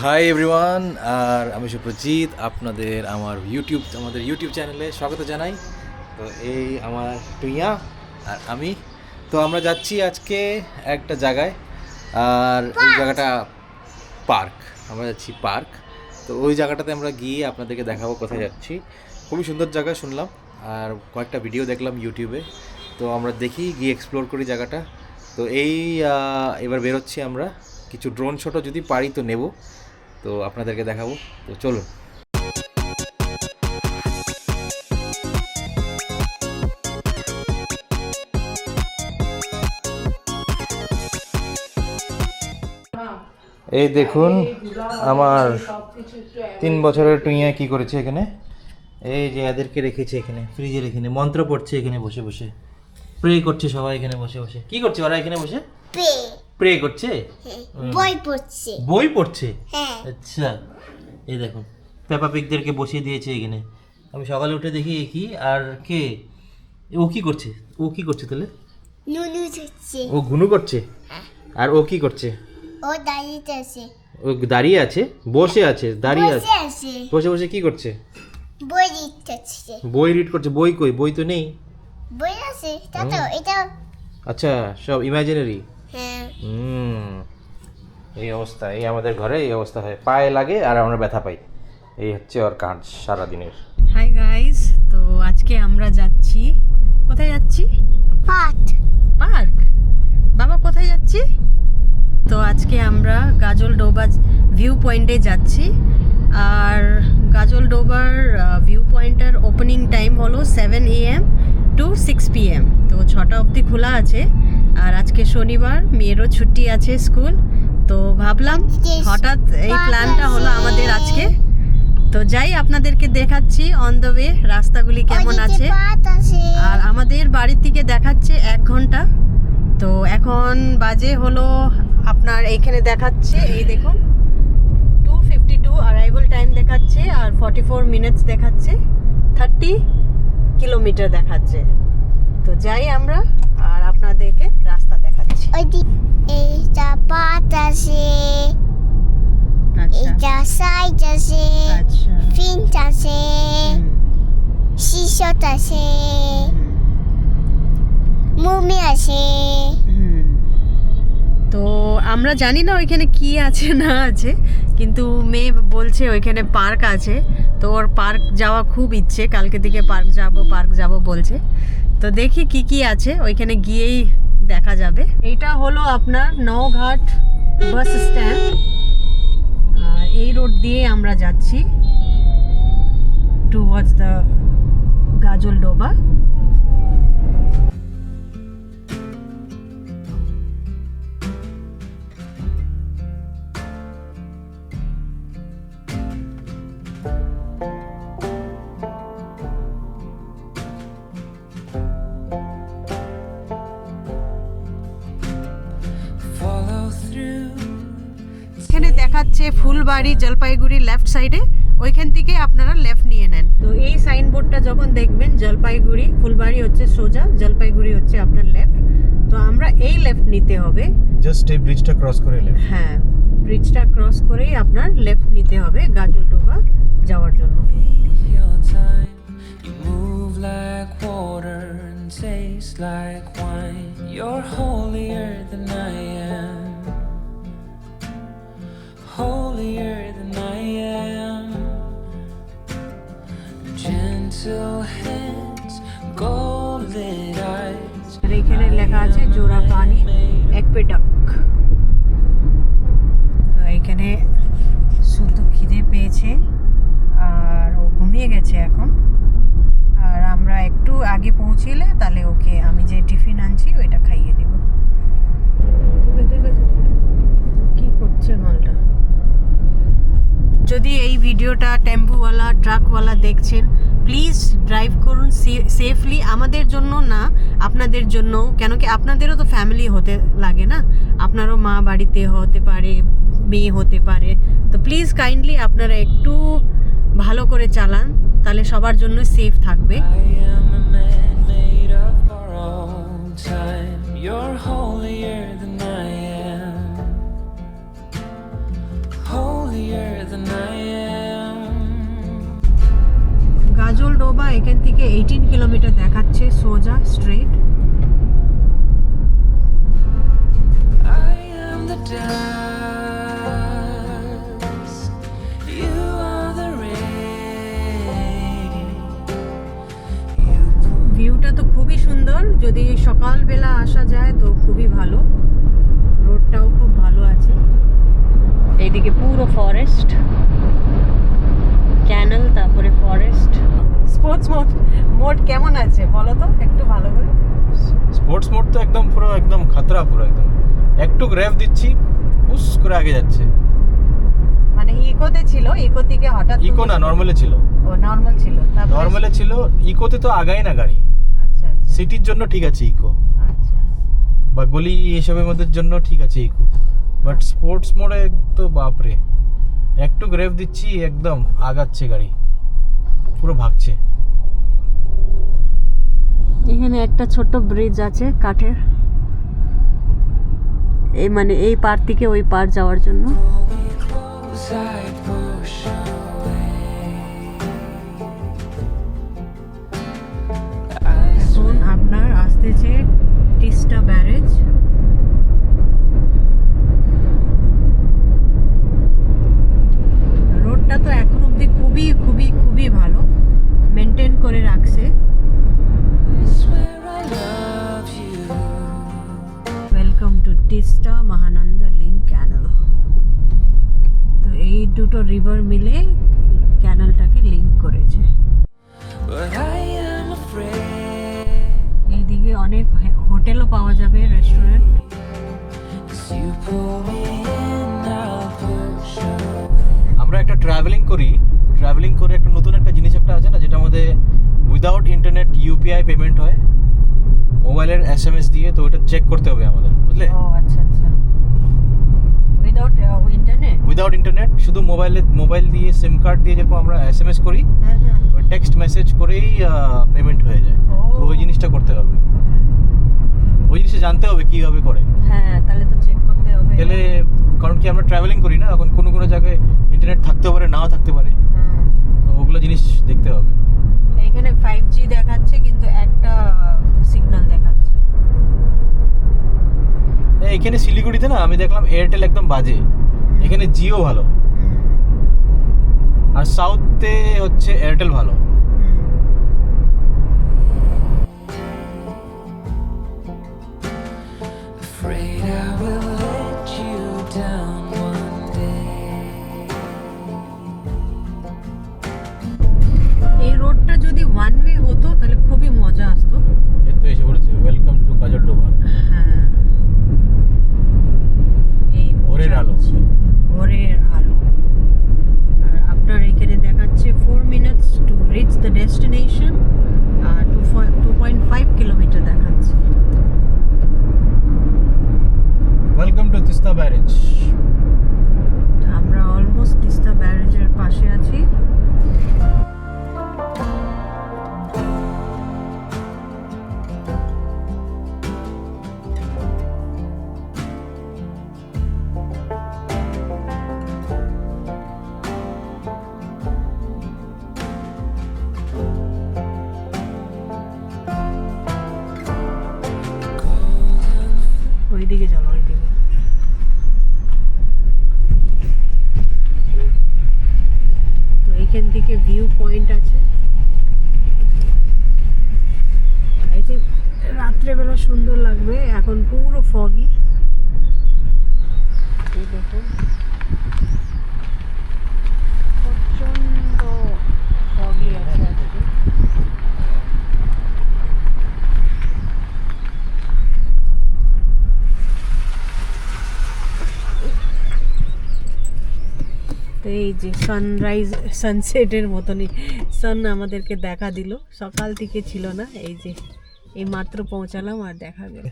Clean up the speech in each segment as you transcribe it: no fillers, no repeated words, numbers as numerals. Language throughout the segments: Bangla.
হাই এভরিওয়ান, আর আমি সুপ্রজিৎ আপনাদের আমাদের ইউটিউব চ্যানেলে স্বাগত জানাই। তো এই আমার টুইয়া আর আমি, তো আমরা যাচ্ছি আজকে একটা জায়গায়, আর ওই জায়গাটা পার্ক। আমরা যাচ্ছি পার্ক। তো ওই জায়গাটাতে আমরা গিয়ে আপনাদেরকে দেখাবো কোথায় যাচ্ছি। খুবই সুন্দর জায়গা শুনলাম, আর কয়েকটা ভিডিও দেখলাম ইউটিউবে। তো আমরা দেখি, গিয়ে এক্সপ্লোর করি জায়গাটা। তো এবার বেরোচ্ছি আমরা। কিছু ড্রোন শটও যদি পারি তো নেব, তো আপনাদেরকে দেখাবো। তো চলুন। এই দেখুন আমার 3 বছরের টুইয়া কি করেছে এখানে। এই যে এদেরকে রেখেছে এখানে, ফ্রিজের এখানে মন্ত্র পড়ছে এখানে বসে বসে, প্রে করছে সবাই এখানে বসে বসে। কি করছে ওরা এখানে বসে? প্রে করছে, বই পড়ছে। বই পড়ছে। হ্যাঁ। আচ্ছা, এই দেখুন পেপা পিগদেরকে বসিয়ে দিয়েছে এখানে। আমি সকালে উঠে দেখি এ কি, আর কে ও কি করছে? ও কি করছে তাহলে? নুনু হচ্ছে। ও ঘুনু করছে। আর ও কি করছে? ও দাঁড়িয়ে আছে। ও দাঁড়িয়ে আছে, বসে আছে, দাঁড়িয়ে আছে, বসে আছে। বসে বসে কি করছে? বই লিখতেছে। বই রিড করছে। বই কই? বই তো নেই। বই আছে তো এটা। আচ্ছা, সব ইমাজিনারি। হ্যাঁ। এই অবস্থা, এই আমাদের ঘরে এই অবস্থা হয়, পায়ে লাগে আর আমরা ব্যথা পাই। এই হচ্ছে ওর কাজ সারাদিনের। হাই গাইস, তো আজকে আমরা যাচ্ছি, কোথায় যাচ্ছি? পাট। পার্ক। বাবা কোথায় যাচ্ছি? তো আজকে আমরা গাজলডোবা ভিউ পয়েন্টে যাচ্ছি। আর গাজলডোবার ভিউ পয়েন্টের ওপেনিং টাইম হলো 7 AM to 6 PM। তো 6টা অবধি খোলা আছে। আর আজকে শনিবার, মেয়েরও ছুটি আছে স্কুল। তো ভাবলাম হঠাৎ এই প্ল্যানটা হলো আমাদের আজকে। তো যাই, আপনাদেরকে দেখাচ্ছি অন দ্য ওয়ে রাস্তাগুলি কেমন আছে। আর আমাদের বাড়ির থেকে দেখাচ্ছে 1 ঘন্টা। তো এখন বাজে হলো আপনার এইখানে দেখাচ্ছে, এই দেখুন 2:52 অ্যারাইভাল টাইম দেখাচ্ছে, আর 44 মিনিটস দেখাচ্ছে, 30 কিলোমিটার দেখাচ্ছে। তো যাই আমরা, আর আপনাদেরকে রাস্তা দেখাচ্ছি। এইটা পাট আছে। আচ্ছা এটা সাইজ আছে। আচ্ছা। ফিঞ্চ আছে। শিশট আছে। মুমি আছে। তো আমরা জানি না ওইখানে কি আছে না আছে, কিন্তু মেয়ে বলছে ওইখানে পার্ক আছে। তো ওর পার্ক যাওয়া খুব ইচ্ছে, কালকে থেকে পার্ক যাব বলছে। তো দেখি কি কি আছে, ওইখানে গিয়েই দেখা যাবে। এইটা হলো আপনার নওঘাট বাস স্ট্যান্ড, আর এই রোড দিয়ে আমরা যাচ্ছি টুয়ার্ডস দ্য গাজলডোবা। এখানে দেখাচ্ছে ফুলবাড়ি, জলপাইগুড়ি লেফট সাইডে, ওইখান থেকে আপনারা লেফট নিয়ে নেন। তো এই সাইনবোর্ডটা যখন দেখবেন, জলপাইগুড়ি, ফুলবাড়ি হচ্ছে সোজা, জলপাইগুড়ি হচ্ছে আপনার লেফট। তো আমরা এই লেফট নিতে হবে, জাস্ট এই ব্রিজটা ক্রস করে লেফট। হ্যাঁ, ব্রিজটা ক্রস করেই আপনার লেফট নিতে হবে গাজলডোবা যাওয়ার জন্য। Like water and taste like wine. You're holier than I am, holier than I am. Gentle hands, golden eyes. আর এখানে লেখা আছে জোড়া পানি একপেটাক। তো এখানে শুধু খিদে পেয়েছে আর ও ঘুমিয়ে গেছে এখন। আর আমরা একটু আগে পৌঁছলে তাহলে ওকে আমি যে টিফিন আনছি ওইটা খাইয়ে দিব। কি করছে মালটা? যদি এই ভিডিওটা টেম্পোওয়ালা, ট্রাকওয়ালা দেখছেন, প্লিজ ড্রাইভ করুন সেফলি। আমাদের জন্য না, আপনাদের জন্য, কেন কি আপনাদেরও তো ফ্যামিলি হতে লাগে না, আপনারও মা বাড়িতে হতে পারে, মেয়ে হতে পারে। তো প্লিজ কাইন্ডলি আপনারা একটু ভালো করে চালান, তাহলে সবার জন্য সেফ থাকবে। I am a man made of borrowed time. You're holier than I am, holier than I am. গাজল ডোবা এখান থেকে 18 কিলোমিটার দেখাচ্ছে সোজা straight. I am the dust, you are the rain. ভিউটা তো খুবই সুন্দর, যদি সকালবেলা আসা যায় তো খুবই ভালো। রোডটাও খুব ভালো আছে, এইদিকে পুরো ফরেস্ট, ক্যানেল, তারপরে ফরেস্ট। স্পোর্টস মোড কেমন আছে বলো তো একটু ভালো করে। স্পোর্টস মোড তো একদম পুরো একদম খাতরা, পুরো একদম একটু র্যাভ দিচ্ছি উস করে আগে যাচ্ছে। মানে ইকোতে ছিল, ইকো থেকে হঠাৎ ইকো না, নর্মালে ছিল। ও নর্মাল ছিল, তারপরে নর্মালে ছিল, ইকোতে তো আগায় না গাড়ি। আচ্ছা আচ্ছা সিটির জন্য ঠিক আছে ইকো, আচ্ছা। বা গলি এসবের মধ্যে জন্য ঠিক আছে ইকো, বাট স্পোর্টস মোডে তো বাপরে, একটু র্যাভ দিচ্ছি একদম আগাচ্ছে গাড়ি, পুরো ভাগছে। এখানে একটা ছোট্ট ব্রিজ আছে কাঠের, এই মানে এই পার থেকে ওই পার যাওয়ার জন্য। Close, I push away. এখন আপনার আসতেছে তিস্তা ব্যারেজ। রোডটা তো এখন অবধি খুবই খুবই খুবই ভালো মেনটেন করে রাখছে। I swear I love you. Welcome to Teesta Mahananda link canal. তো এই দুটো রিভার মিলে ক্যানেলটাকে লিঙ্ক করেছে। But I am afraid, এইদিকে অনেক হোটেলও পাওয়া যাবে, restaurant. 'cause you pull me in, I'll push away. আমরা একটা ট্রাভেলিং করে একটা নতুন একটা জিনিস একটা আছে না, যেটা আমাদের উইদাউট ইন্টারনেট ইউপিআই পেমেন্ট হয় মোবাইলের এসএমএস দিয়ে, তো ওটা চেক করতে হবে আমাদের, বুঝলে? ও আচ্ছা আচ্ছা, উইদাউট ইন্টারনেট। উইদাউট ইন্টারনেট, শুধু মোবাইল দিয়ে সিম কার্ড দিয়ে যেরকম আমরা এসএমএস করি, হ্যাঁ হ্যাঁ। ওই টেক্সট মেসেজ করেই পেমেন্ট হয়ে যায়। ও। তো ওই জিনিসটা করতে হবে, ওই জিনিসটা জানতে হবে কীভাবে করে। হ্যাঁ তাহলে তো চেক করতে হবে। তাহলে কারণ কি আমরা ট্রাভেলিং করি না, এখন কোনো কোনো জায়গায় ইন্টারনেট থাকতে পারে, নাও থাকতে পারে, হ্যাঁ। তো ওগুলো জিনিস দেখতে হবে। এখানে 5G দেখাচ্ছে কিন্তু একটা সিগন্যাল দেখাচ্ছে। এখানে শিলিগুড়িতে না আমি দেখলাম এয়ারটেল একদম বাজে, এখানে জিও ভালো, আর সাউথে হচ্ছে এয়ারটেল ভালো। Afraid I will let you down one day. এই রোডটা যদি ওয়ান ওয়ে হতো তাহলে খুবই মজা আসতো। এই তো এসে পড়েছে, ওয়েলকাম টু কাজল ডোবা। হ্যাঁ, এই ভোরের আলো। পৌঁছাচ্ছি, ভোরের আলো। আর আপনার এখানে দেখাচ্ছে 4 minutes to reach the destination, আর 2.5 কিলোমিটার দেখাচ্ছে। Welcome to Teesta barrage. আমরা অলমোস্ট তিস্তা ব্যারেজের পাশে আছি। ওইদিকে চলো, ওইদিকে। তো এইখান থেকে ভিউ পয়েন্ট আছে। আই থিঙ্ক রাত্রেবেলা সুন্দর লাগবে, এখন পুরো ফগি। এই দেখুন প্রচন্ড ফগি আছে আজকে। তো এই যে সানরাইজ সানসেটের মতনই সান আমাদেরকে দেখা দিল, সকাল থেকে ছিল না, এই যে এই মাত্র পৌঁছালাম আর দেখা গেল।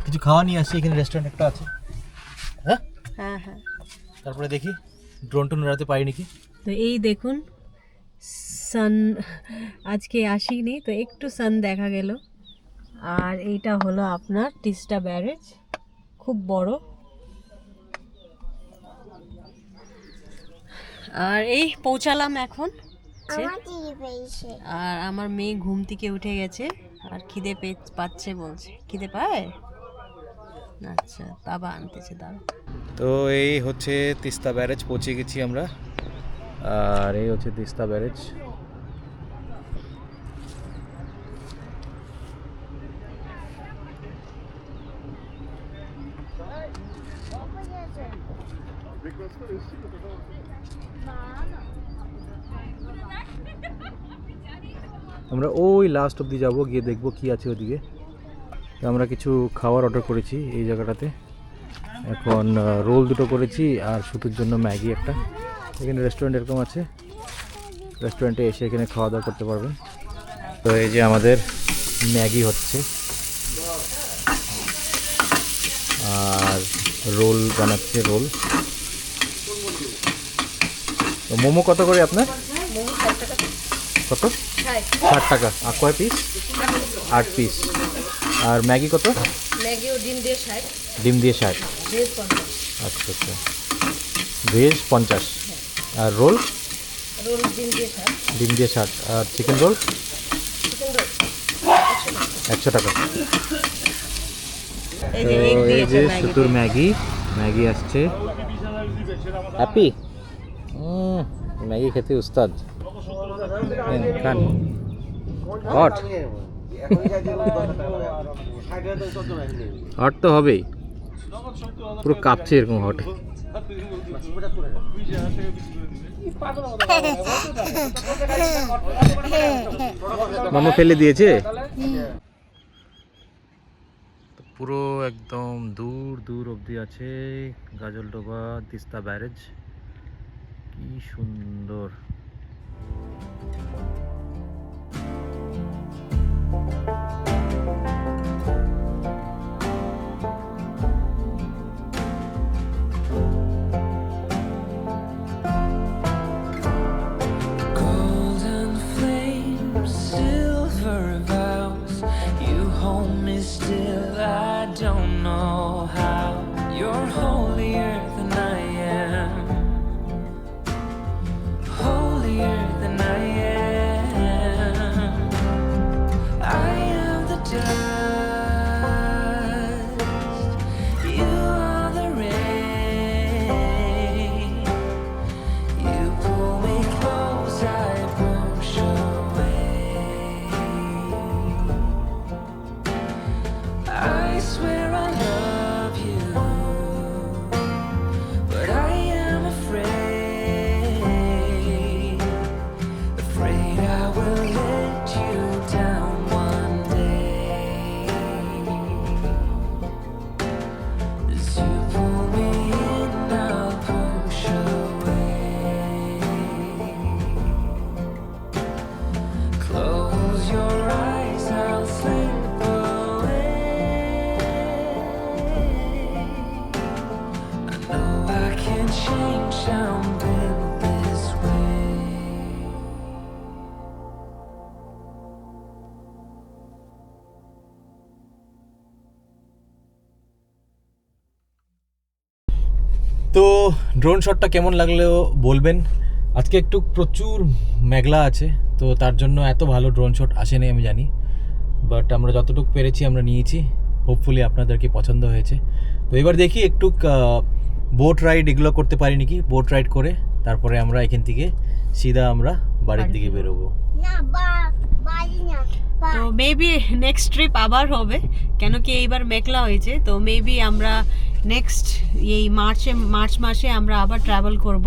কিছু খাওয়া নিয়ে আসি, এখানে রেস্টুরেন্ট একটা আছে। হ্যাঁ, হ্যাঁ হ্যাঁ। তারপরে দেখি ড্রোন টোন উড়াতে পারি নাকি। তো এই দেখুন সান, আজকে আসিনি তো একটু সান দেখা গেল। আর এইটা হলো আপনার তিস্তা ব্যারেজ, খুব বড়। আর এই পৌঁছালাম এখন, আমার টিভি পেয়েছে। আর আমার মেয়ে ঘুম থেকে উঠে গেছে আর খিদে পাচ্ছে বলছে। খিদে পায়? আচ্ছা, বাবা আনতেছে, দাঁড়াও। তো এই হচ্ছে তিস্তা ব্যারেজ, পৌঁছে গেছি আমরা। আর এই হচ্ছে তিস্তা ব্যারেজ। আমরা ওই লাস্ট অবধি যাব, গিয়ে দেখবো কি আছে ওদিকে। তো আমরা কিছু খাবার অর্ডার করেছি এই জায়গাটাতে। এখন রোল দুটো করেছি আর শুটুর জন্য ম্যাগি একটা। এখানে রেস্টুরেন্ট এরকম আছে, রেস্টুরেন্টে এসে এখানে খাওয়া দাওয়া করতে পারবেন। তো এই যে আমাদের ম্যাগি হচ্ছে আর রোল বানাচ্ছে, রোল। তো মোমো কত করে আপনার? কত? 60 টাকা। আর কয় পিস? 8 পিস। আর ম্যাগি কত? ম্যাগি ও ডিম দিয়ে 60। ডিম দিয়ে 60। ভেজ 50। আচ্ছা আচ্ছা, ভেজ 50। আর রোল? রোল ডিম দিয়ে 60। ডিম দিয়ে 60। আর চিকেন রোল? চিকেন রোল 100 টাকা। এই তো যে এগ এই দিয়েছে যে ম্যাগি। শুটুর ম্যাগি, ম্যাগি আসছে। হ্যাপি? ম্যাগি খেতে উস্তাদ। খান। হট হট তো হবেই, পুরো কাঁপছে এরকম হট। মামা ফেলে দিয়েছে। পুরো একদম দূর দূর অবধি আছে গাজলডোবা তিস্তা ব্যারেজ। কি সুন্দর। Golden flames, silver vows. You hold me still, I don't know how. You're holier than I am. Holier than I am. I am the dust. You are the rain. You pull me close, I push away. I swear I love you, but I am afraid. Afraid I will let you down one day. As you pull me in, I'll push away. Close your eyes, I'll slip away. I know I can change, I'm built this way. তো ড্রোন শটটা কেমন লাগলো বলবেন। আজকে একটু প্রচুর মেঘলা আছে, তো তার জন্য এত ভালো ড্রোন শট আসেনি আমি জানি, বাট আমরা যতটুকু পেরেছি আমরা নিয়েছি। হোপফুলি আপনাদেরকে পছন্দ হয়েছে। তো এবার দেখি একটু বোট রাইড এগুলো করতে পারি নাকি। বোট রাইড করে তারপরে আমরা এখান থেকে সিধা আমরা বাড়ির দিকে বেরোবো। না বাড়ি না, তো মেবি নেক্সট ট্রিপ আবার হবে, কেন কি এইবার মেঘলা হয়েছে। তো মেবি আমরা নেক্সট এই মার্চ মাসে আমরা আবার ট্রাভেল করব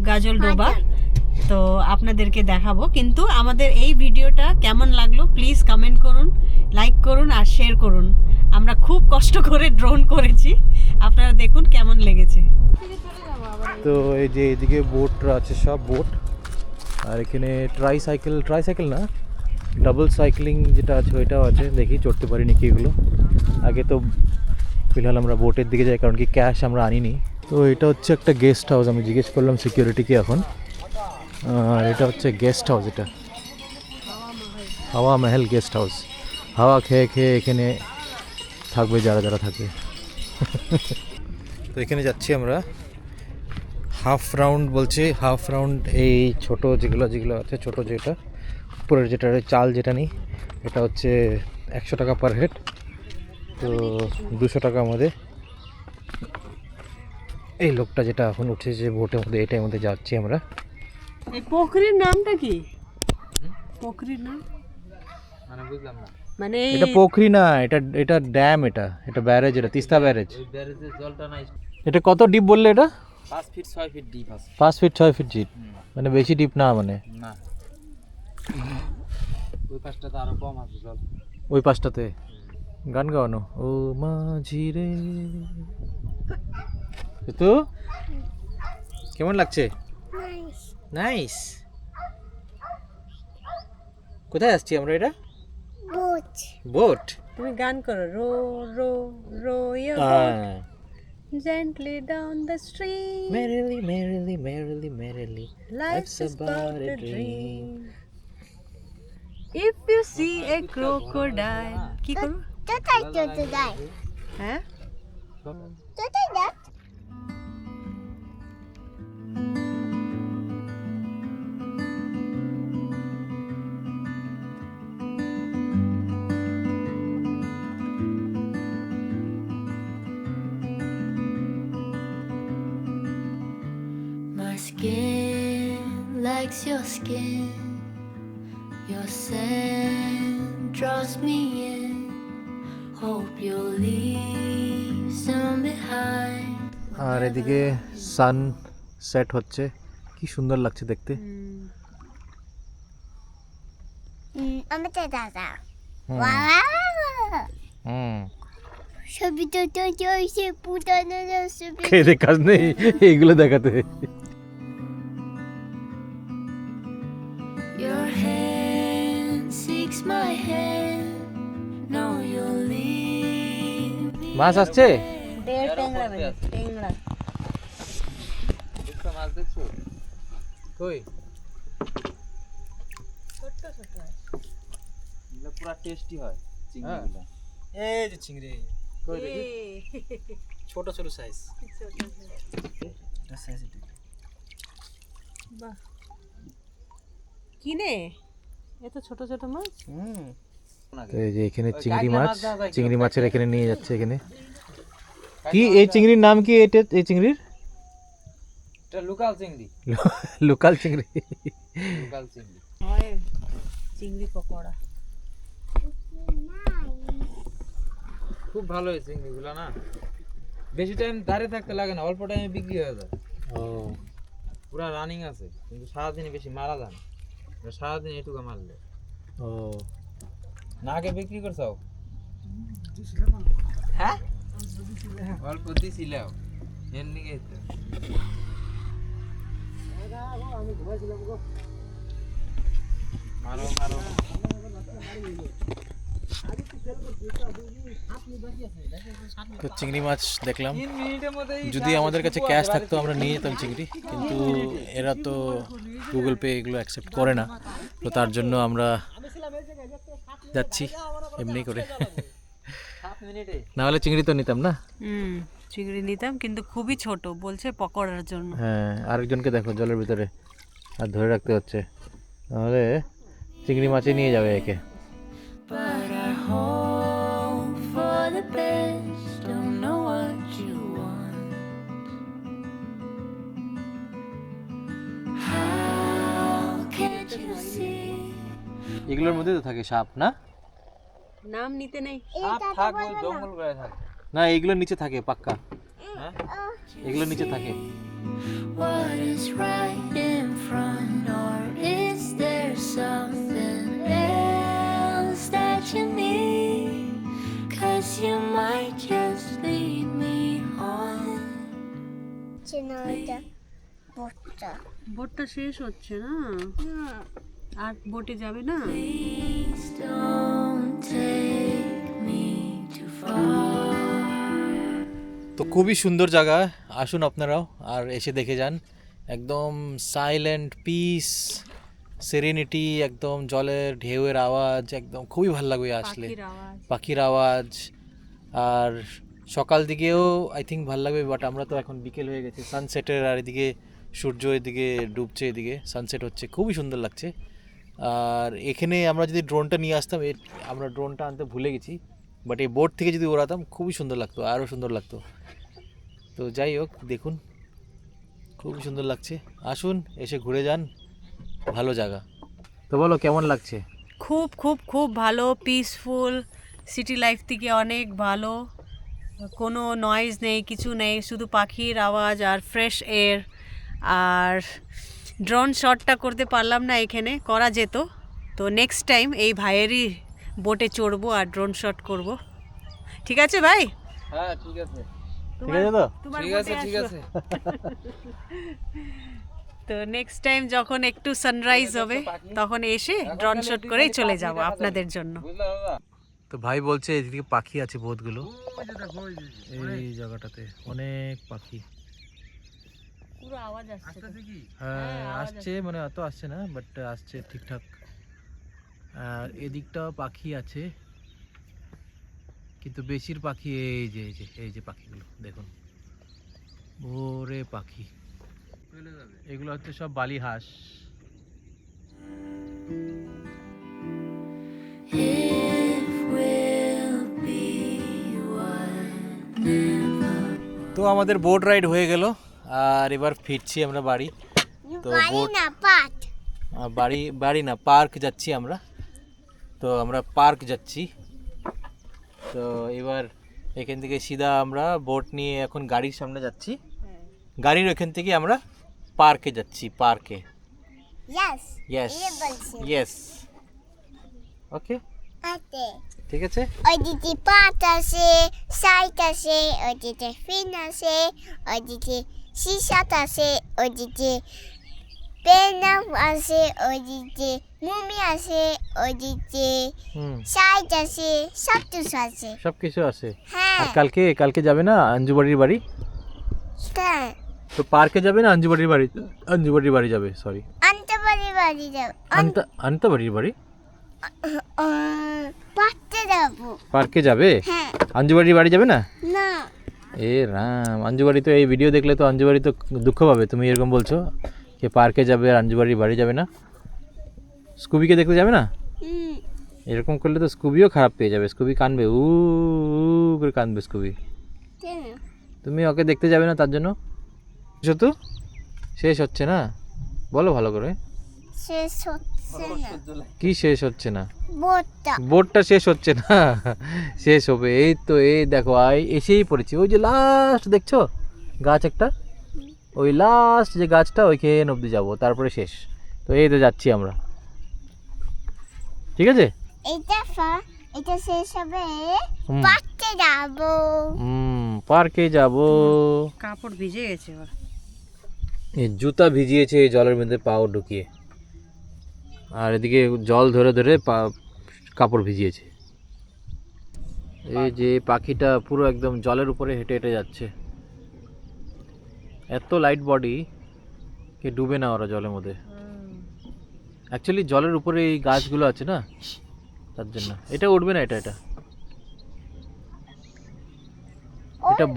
গাজলডোবা। তো আপনাদেরকে দেখাবো। কিন্তু আমাদের এই ভিডিওটা কেমন লাগলো প্লিজ কমেন্ট করুন, লাইক করুন আর শেয়ার করুন। আমরা খুব কষ্ট করে ড্রোন করেছি, আপনারা দেখুন কেমন লেগেছে। তো এই যে এদিকে বোট আছে, সব বোট। আর এখানে ট্রাইসাইকেল না, ডাবল সাইক্লিং যেটা আছে ওইটাও আছে। দেখি চড়তে পারি নাকি এগুলো। আগে তো ফিলহাল আমরা বোটের দিকে যাই, কারণ কি ক্যাশ আমরা আনিনি। তো এটা হচ্ছে একটা গেস্ট হাউস, আমি জিজ্ঞেস করলাম সিকিউরিটিকে এখন। আর এটা হচ্ছে গেস্ট হাউস, এটা হাওয়া মহল গেস্ট হাউস। হাওয়া খেয়ে খেয়ে এখানে থাকবে যারা যারা থাকবে। তো এখানে যাচ্ছি আমরা, হাফ রাউন্ড বলছে, হাফ রাউন্ড এই ছোট যেগুলো যেগুলো আছে, ছোট যেটা উপরের যেটা চাল যেটা নিই, এটা হচ্ছে 100 টাকা পার হেড, তো 200 টাকা আমাদের। এই লোকটা যেটা এখন উঠেছে বোটের মধ্যে, এটার মধ্যে যাচ্ছি আমরা। এই পোখরির নামটা কি? পোখরির নাম মানে বুঝলাম না, মানে এটা পোখরি না, এটা এটা ড্যাম, এটা এটা ব্যারেজ, এটা তিস্তা ব্যারেজ। ওই ব্যারেজের জলটা নাই। এটা কত ডিপ বললে? এটা 5 ফিট 6 ফিট ডিপ আছে। 5 ফিট 6 ফিট ডিপ, মানে বেশি ডিপ না মানে। না, ওই পাশটা তো আরো কম আছে জল। ওই পাশটাতে গান গাওয়ানো, ও মাঝি রে। তো কেমন লাগছে? Nice nice. কোথায় আসছি আমরা? এটা বুট বোট। তুমি গান করো, রো রো রো ইয়োর হ্যাঁ, gently down the stream, merrily merrily merrily merrily life's about a dream. If you see a crocodile, কি করো? তোতাই তোতাই হ্যাঁ, তোতাই দেখ My skin likes your skin. Your scent draws me in. Hope you'll leave some behind. আর এদিকে সান সেট হচ্ছে, কি সুন্দর লাগছে দেখতে। আমি তো দাদা হুম। ওয়াও হুম, ছবি তো তো জয়সে পুটানো ছবি খেয়ে কাজ নেই এইগুলো দেখাতে। Your hand seeks my hand. No, you'll leave me. মাছ আসছে? টেংরা মানে টেংরা। একটা মাছ দেখছো? কই? এগুলো পুরো টেস্টি হয় চিংড়িগুলো। এই যে চিংড়ি, কই দেখি? ছোট ছোট সাইজ। এটা সাইজ এটা। বাহ, কিনে এত ছোট ছোট মাছ। হুম। তো এই যে এখানে চিংড়ি মাছ, চিংড়ি মাছের এখানে নিয়ে যাচ্ছে এখানে। কি এই চিংড়ির নাম কি? এটা এই চিংড়ির এটা লোকাল চিংড়ি, লোকাল চিংড়ি। লোকাল চিংড়ি। হয় চিংড়ি পকোড়া। খুব ভালো এই চিংড়িগুলো না, বেশি টাইম দাঁড়িয়ে থাকতে লাগে না, অল্প টাইমে বিক্রি হয়ে যায়। ও, পুরা রানিং আছে, কিন্তু সারাদিনে বেশি মারা যায় না। এটা সারাদিন এটুকু মারলে ও, না। আগে বিক্রি করছো? হ্যাঁ, অল্প দিছিলাম এর নিকে তো। মারো মারো। তো চিংড়ি মাছ দেখলাম। 3 মিনিটের মধ্যেই যদি আমাদের কাছে ক্যাশ থাকতো আমরা নিয়ে যেতাম চিংড়ি, কিন্তু এরা তো গুগল পে এগুলো অ্যাকসেপ্ট করে না, তো তার জন্য আমরা যাচ্ছি এমনি করে। 7 মিনিটে। না হলে চিংড়ি তো নিতাম না। চিংড়ি নিতাম, কিন্তু খুবই ছোট, বলছে পকোড়ার জন্য। হ্যাঁ, আরেকজনকে দেখো জলের ভিতরে আর ধরে রাখতে হচ্ছে, নাহলে চিংড়ি মাছই নিয়ে যাবে একে। But I hope for the best. Don't know what you want. How can't you see? এগুলোর মধ্যে তো থাকে সাপ না? নাম নিতে নেই। সাপ থাক, ওই জঙ্গল করে থাক। না, এগুলোর নিচে থাকে পাক্কা, হ্যাঁ, এগুলোর নিচে থাকে। What is right in front, or is there something else that you need? 'Cause you might just lead me on. চিনোটা বুটটা বোটটা শেষ হচ্ছে না, আর বোটে যাবে না। Please don't take me too far. তো খুবই সুন্দর জায়গা, আসুন আপনারাও আর এসে দেখে যান। একদম সাইলেন্ট, পিস, সেরেনিটি, একদম জলের ঢেউয়ের আওয়াজ, একদম খুবই ভালো লাগবে আসলে। পাখির আওয়াজ। পাখির আওয়াজ, আর সকাল দিকেও আই থিঙ্ক ভালো লাগবে, বাট আমরা তো এখন বিকেল হয়ে গেছে, সানসেটের আর এদিকে সূর্য এদিকে ডুবছে, এদিকে সানসেট হচ্ছে, খুবই সুন্দর লাগছে। আর এখানে আমরা যদি ড্রোনটা নিয়ে আসতাম, আমরা ড্রোনটা আনতে ভুলে গেছি, বাট এই বোট থেকে যদি ওড়াতাম খুবই সুন্দর লাগতো, আরও সুন্দর লাগতো। তো যাই হোক, দেখুন খুবই সুন্দর লাগছে। আসুন, এসে ঘুরে যান, ভালো জায়গা। তো বলো কেমন লাগছে? খুব খুব খুব ভালো, পিসফুল, সিটি লাইফ থেকে অনেক ভালো। কোনো নয়েজ নেই, কিছু নেই, শুধু পাখির আওয়াজ আর ফ্রেশ এয়ার। আর ড্রোন শটটা করতে পারলাম না, এখানে করা যেত। তো নেক্সট টাইম এই ভাইয়েরই বোটে চড়বো আর ড্রোন শট করব। ঠিক আছে ভাই? হ্যাঁ ঠিক আছে, ঠিক আছে তো? তোমার ঠিক আছে, boat-এ ঠিক আসবো। আছে। তো নেক্সট টাইম যখন একটু সানরাইজ হবে তখন এসে ড্রোন শট করেই চলে যাব আপনাদের জন্য। বুঝলা দাদা? তো ভাই বলছে এদিকে পাখি আছে বহুতগুলো, ওই যে দেখো, ওই যে, এই জায়গাটাতে অনেক পাখি। পুরো আওয়াজ আসছে। আসতেছে কি? হ্যাঁ আসছে, মানে অত আসছে না, বাট আসছে ঠিকঠাক। আর এদিকটাও পাখি আছে, কিন্তু বেশির পাখি এই যে পাখিগুলো দেখুন, ওরে পাখি। চলে যাবে। এগুলো হচ্ছে সব বালি হাঁস। If we'll be one, never. তো আমাদের বোট রাইড হয়ে গেল, আর এবার ফিরছি আমরা বাড়ি। তো বোট বাড়ি না, পার্ক যাচ্ছি আমরা। তো আমরা পার্ক যাচ্ছি। তো এবার এখান থেকে সিধা আমরা বোট নিয়ে এখন গাড়ির সামনে যাচ্ছি, গাড়ির ওখান থেকে আমরা পার্কে যাচ্ছি, পার্কে। Yes. ইয়েস ये বলছি। ইয়েস, ওকে আছে। ঠিক আছে। ওইদিকে পাট আছে, সাইট আছে, ওইদিকে ফিন আছে, ওইদিকে সিসাত আছে, ওইদিকে পেনাম আছে, ওইদিকে মুমি আছে, ওইদিকে সাইট আছে, সব কিছু আছে। সব কিছু আছে। হ্যাঁ। আর কালকে যাবে না আঞ্জুবাড়ির বাড়ি? হ্যাঁ। তো পার্কে যাবে না আঞ্জুবাড়ির বাড়ি? আঞ্জুবাড়ির বাড়ি যাবে, সরি, আনতে বাড়ি যাব। আন্তাবাড়ির বাড়ি। পাটতে যাবো। পার্কে যাবে? হ্যাঁ। আঞ্জুবাড়ির বাড়ি যাবে না? না। এ রাম, আঞ্জুবাড়ি তো এই ভিডিও দেখলে তো আঞ্জুবাড়ি তো দুঃখ পাবে। তুমি এরকম বলছো যে পার্কে যাবে আর আঞ্জুবাড়ির বাড়ি যাবে না। স্কুবিকে দেখতে যাবে না? এরকম করলে তো স্কুবিও খারাপ পেয়ে যাবে, স্কুবি কানবে, উ করে কানবে স্কুবি। কেন? তুমি ওকে দেখতে যাবে না তার জন্য? তো শেষ হচ্ছে না, বলো ভালো করে। শেষ হচ্ছে না। কি শেষ হচ্ছে না? বোটটা। বোটটা শেষ হচ্ছে না, শেষ হবে। এই তো, এই দেখো এসেই পড়েছি। ওই যে লাস্ট দেখছো গাছ একটা, ওই লাস্ট যে গাছটা, ওইখানে অবধি যাবো, তারপরে শেষ। তো এই তো যাচ্ছি আমরা, ঠিক আছে। এটা শেষ হবে, হুম। পাটতে যাবো। পার্কে যাব। কাপড় ভিজে গেছে এবার। এই জুতা ভিজিয়েছে এই জলের মধ্যে পাও ঢুকিয়ে, আর এদিকে জল ধরে ধরে কাপড় ভিজিয়েছে। এই যে পাখিটা পুরো একদম জলের উপরে হেঁটে হেঁটে যাচ্ছে। এত লাইট বডি কে ডুবে না ওরা জলের মধ্যে। অ্যাকচুয়ালি জলের উপরে এই গাছগুলো আছে না, তার জন্য। এটা উঠবে না, এটা এটা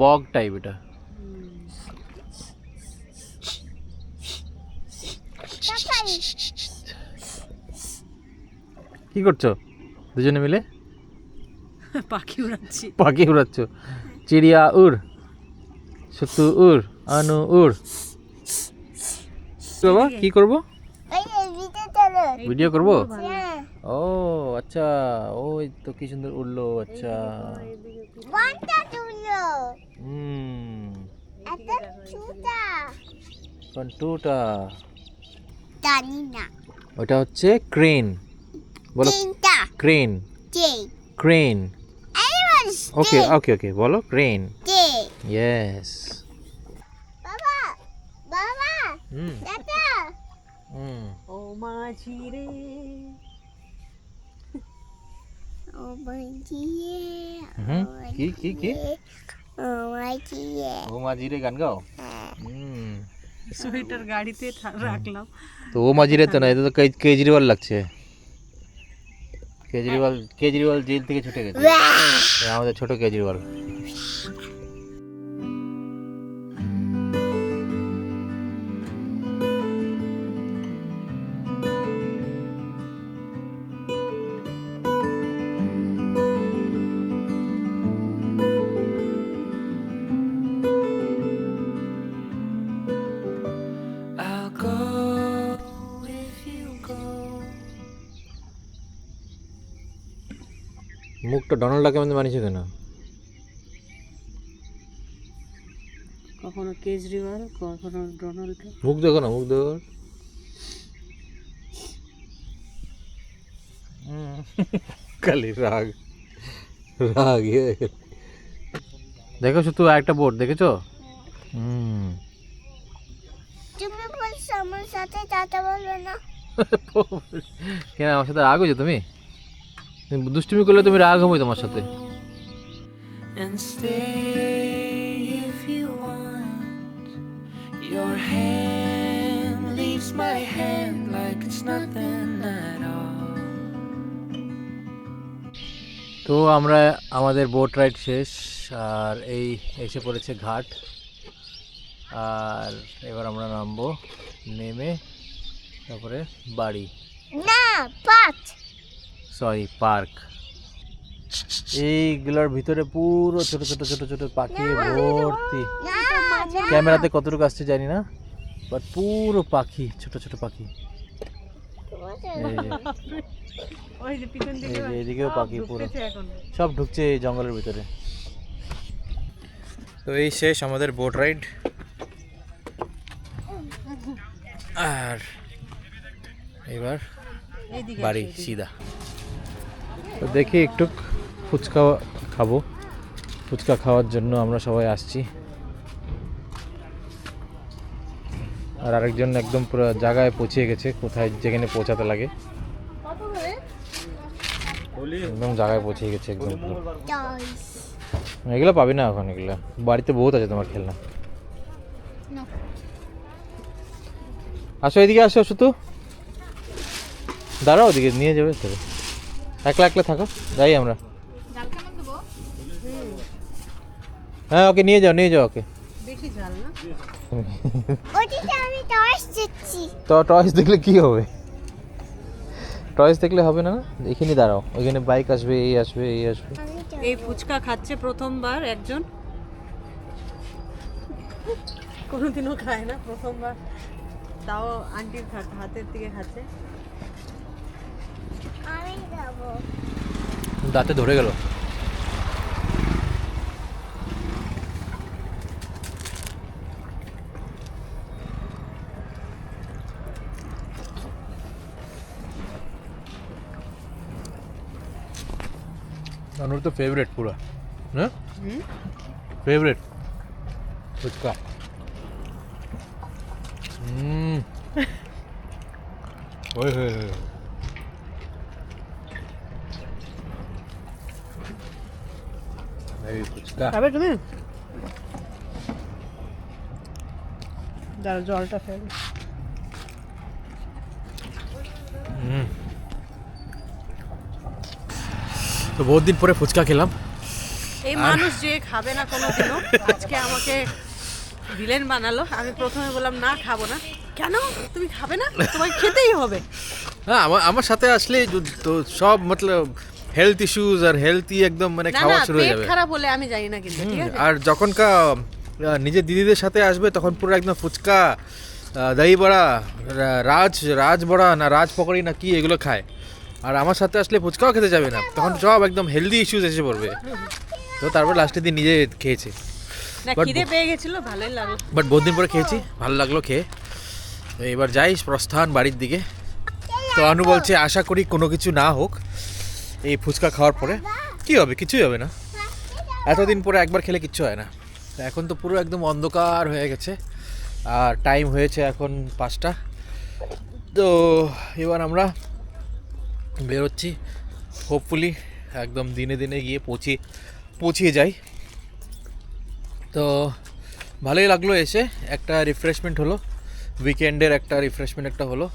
বগ টাইপ। এটা কি করছো দুজনে মিলে? পাখি উড়াচ্ছি। পাখি উড়াচ্ছ? চিড়িয়া উড়, সুতু উড়, আনু উড়। বাবা কি করবো? ভিডিও করবো? হ্যাঁ। ও আচ্ছা, ওই তো কি সুন্দর উড়লো। আচ্ছা, কোনটা তুলো? হুম, এত ছোটা। কন্টুটা। জানি না। ওটা হচ্ছে ক্রেন। বলো তিনটা। ক্রেন, কে? ক্রেন। Everyone ওকে stay. ওকে ওকে, বলো ক্রেন। কে? ইয়েস। বাবা, বাবা, দাদা। ও মাঝি রে। ও মাঝিয়ে। কি কি কি? ও মাঝিয়ে। ও মাঝিরে গান গাও। সোয়েটার গাড়িতে রাখলাম। তো ও মাঝিরে তো না, এটা তো কেজরিওয়াল লাগছে। কেজরিওয়াল জেল থেকে ছুটে গেছে, আমাদের ছোট কেজরিওয়াল। মুখটা ডোনাল্ডকে আমাদের মানিয়েছে কেন? কখনো কেজরিওয়াল, কখনো ডোনাল্ড। মুখ দেখো না, মুখ দেখো। খালি রাগ রাগ দেখো শুধু একটা বোর্ড দেখেছো? তুমি বলছো আমার সাথে টাটা বলবে না? কেন আমার সাথে রাগ হয়েছে? তুমি দুষ্টুমি করলে তুমি রাগ হবে তোমার সাথে। And stay if you want. Your hand leaves my hand like it's nothing at all. তো আমরা আমাদের বোট রাইড শেষ, আর এই এসে পড়েছে ঘাট। আর এবার আমরা নামবো, নেমে তারপরে বাড়ি, না পাঁচ। Sorry park. এইগুলোর ভিতরে পুরো ছোট ছোট ছোট ছোট পাখি ভর্তি। ক্যামেরাতে কতটুকু আসছে জানি না, বাট পুরো পাখি, ছোট ছোট পাখি। ওই যে পিছন দিকে এইদিকেও পাখি পুরো এখন। সব ঢুকছে এই জঙ্গলের ভিতরে। তো এই শেষ আমাদের বোট রাইড, আর এবার বাড়ি সিধা। তো দেখি একটু ফুচকা খাবো, ফুচকা খাওয়ার জন্য আমরা সবাই আসছি। আর আরেকজন একদম পুরো জায়গায় পৌঁছে গেছে, কোথায় যেখানে পৌঁছাতে লাগে একদম জায়গায় পৌঁছে গেছে একদম পুরো। এগুলো পাবি না এখন, এগুলো বাড়িতে বহুত আছে তোমার খেলনা। আসো এদিকে আসো, শুধু দাঁড়াও, ওদিকে নিয়ে যাবে তো। একলা একলা থাকো, যাই আমরা। হ্যাঁ ওকে নিয়ে যাও, নিয়ে যাও ওকে। বেশি ঝাল না। ওদিকে আমি টর্চ দিচ্ছি। তো টয়েস দেখলে কি হবে? টয়েস দেখলে হবে না, এখানে দাঁড়াও, ওইখানে বাইক আসবে, এই আসবে, এই আসবে। এই ফুচকা খাচ্ছে প্রথমবার একজন, কোনোদিনও খায় না, প্রথমবার, তাও আন্টির হাতের দিকে খাচ্ছে। আমি যাবো। দাঁতে ধরে গেল। अनुर तो फेवरेट पूरा ना, फेवरेट ফুচকা। ওই হয়ে এই ফুচকা খাবে তুমি? দাঁড়া জলটা ফেলো। তো বহুত দিন পরে ফুচকা খেলাম। এই মানুষ যে খাবে না কোনোদিনও, আজকে আমাকে ভিলেন বানালো। আমি প্রথমে বললাম না খাবো না। কেন তুমি খাবে না? তোমাকে খেতেই হবে। হ্যাঁ আমার সাথে আসলে তো সব মতলব হেলথ ইস্যুজ আর হেলথি একদম মানে না খাওয়া না, শুরু হয়ে পেট যাবে। খারাপ হলে আমি জানি না কিন্তু, ঠিক আছে? আর যখন নিজের দিদিদের সাথে আসবে তখন পুরো একদম ফুচকা, দই বড়া, রাজ বড়া না রাজ পকোড়ি না কি এগুলো খায়। আর আমার সাথে আসলে ফুচকাও খেতে যাবে না, তখন সব একদম হেলদি ইস্যুজ এসে পড়বে। তো তারপর লাস্টের দিন নিজে খেয়েছে, না But খিদে পেয়ে গেছিল, ভালোই লাগলো। বাট বহুত দিন পরে খেয়েছি, ভালো লাগলো খেয়ে। তো এবার যাই প্রস্থান বাড়ির দিকে। তো আনু বলছে আশা করি কোনো কিছু না হোক এই ফুচকা খাওয়ার পরে। কি হবে? কিছুই হবে না, এতদিন পরে একবার খেলে কিচ্ছু হয় না। তো এখন তো পুরো একদম অন্ধকার হয়ে গেছে, আর টাইম হয়েছে এখন 5টা। তো এবার আমরা বেরোচ্ছি, হোপফুলি একদম দিনে দিনে গিয়ে পৌঁছিয়ে যাই। তো ভালোই লাগলো এসে, একটা রিফ্রেশমেন্ট হলো, উইকেন্ডের একটা রিফ্রেশমেন্ট একটা হলো।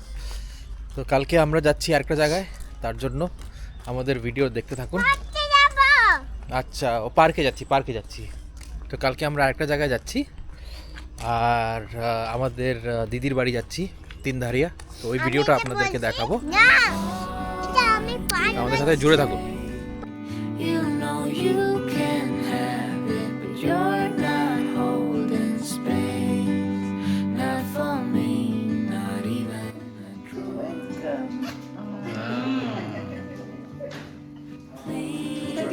তো কালকে আমরা যাচ্ছি আরেকটা জায়গায়, তার জন্য আমাদের ভিডিও দেখতে থাকুন। আচ্ছা, ও পার্কে যাচ্ছি। তো কালকে আমরা আরেকটা জায়গায় যাচ্ছি, আর আমাদের দিদির বাড়ি যাচ্ছি, তিনধারিয়া। তো ওই ভিডিওটা আপনাদেরকে দেখাবো, না এটা আমি পারি। আমাদের সাথে জুড়ে থাকুন। You know you can have it, but you're not holding space. Not for me, not even a drop. Please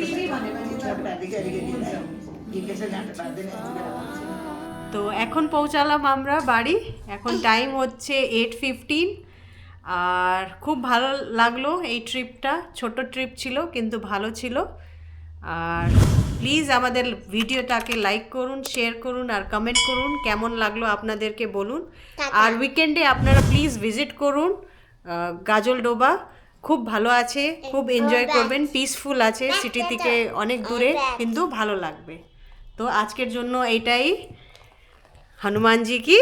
তো এখন পৌঁছালাম আমরা বাড়ি, এখন টাইম হচ্ছে 8:15। আর খুব ভালো লাগলো এই ট্রিপটা, ছোট ট্রিপ ছিল কিন্তু ভালো ছিল। আর প্লিজ আমাদের ভিডিওটাকে লাইক করুন, শেয়ার করুন আর কমেন্ট করুন কেমন লাগলো আপনাদেরকে বলুন। আর উইকেন্ডে আপনারা প্লিজ ভিজিট করুন গাজলডোবা, খুব ভালো আছে, খুব এনজয় করবেন, পিসফুল আছে, সিটি থেকে অনেক দূরে কিন্তু ভালো লাগবে। তো আজকের জন্য এইটাই। হনুমানজি কি